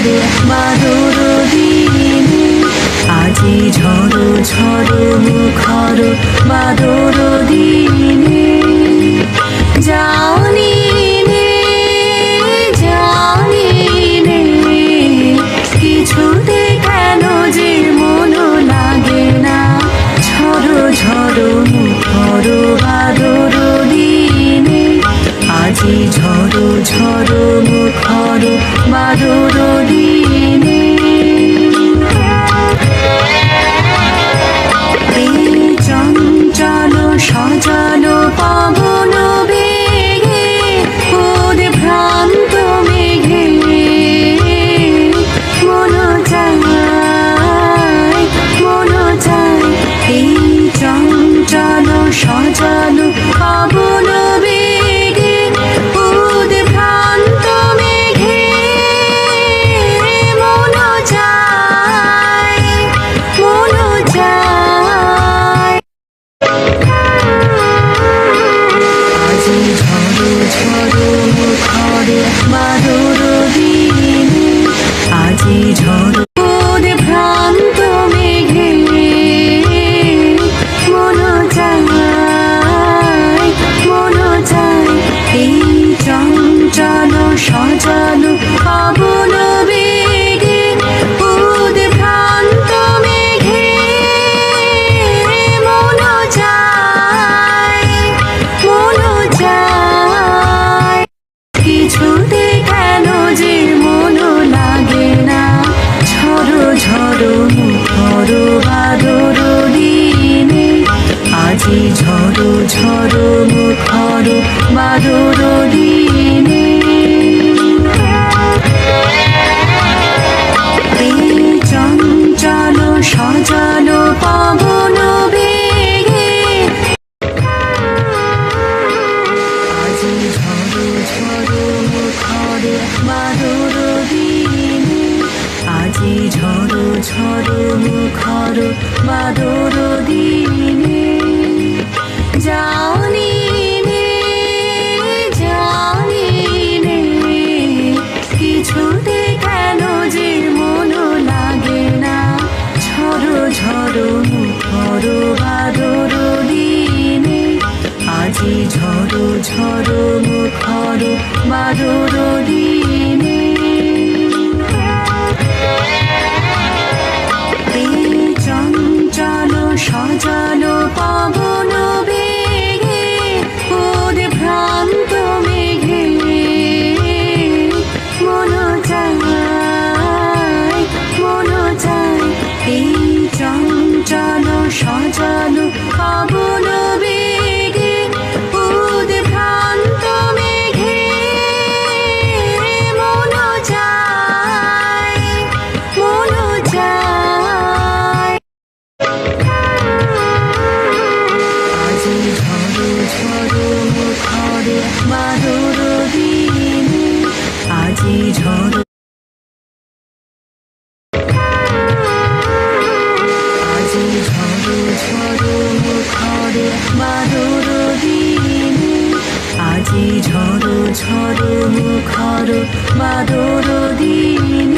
মুখরে বাদর দিনে, আজি ঝড়ো ঝড়ো মুখর বাদর দিনে। জানি নে জানি নে, কিছুতে কেন যে মন লাগে না, ঝড়ো ঝড়ো মুখর বাদর দিনে, আজি ঝড়ো ঝড়ো মুখর বাদর দিনে। এই চঞ্চল সজল পবন বেগে, ওরে ভ্রান্ত মেঘে মন চায় মন চায়। এই চঞ্চল সজল পবন বেগে, ওরে ভ্রান্ত মেঘে মন চায় মন চায়। আজি ঝড়ো ঝড়ো মুখরে বাদর দিনে, আজি ঝড়ো ওরে ভ্রান্ত মেঘে মন চায় মন চায়। এই চঞ্চল সজল পবন বেগে, ওরে ভ্রান্ত মেঘে মন চায় মন চায়। কিছুতে কেন যে মন লাগে না, ঝড়ো ঝড়ো মুখর বাদর দিনে, আজি ঝড়ো ঝড়ো মুখর বাদর দিনে। এই চঞ্চল সজল পবন বেগে, আজি ঝড়ো ঝড়ো মুখর বাদর দিনে, আজি ঝড়ো ঝড়ো মুখর বাদর দিনে। জানি নে জানি নে, কিছুতে কেন যে মন লাগে না, ঝড়ো ঝড়ো মুখর বাদর দিনে, আজি ঝড়ো ঝড়ো মুখর বাদর দিনে। এই চঞ্চল সজল পবন বেগে, ওরে ভ্রান্ত মেঘে মন চায় মন চায়। এই চঞ্চল সজল পবন বেগে, ওরে ভ্রান্ত মেঘে মন চায় মন চায়। আজি ঝড়ো ঝড়ো মুখরে বাদর দিনে, আজি ঝড়ো আজি ঝড়ো ঝড়ো মুখরে বাদর দিনে, আজি ঝড়ো ঝড়ো মুখর বাদর দিনে।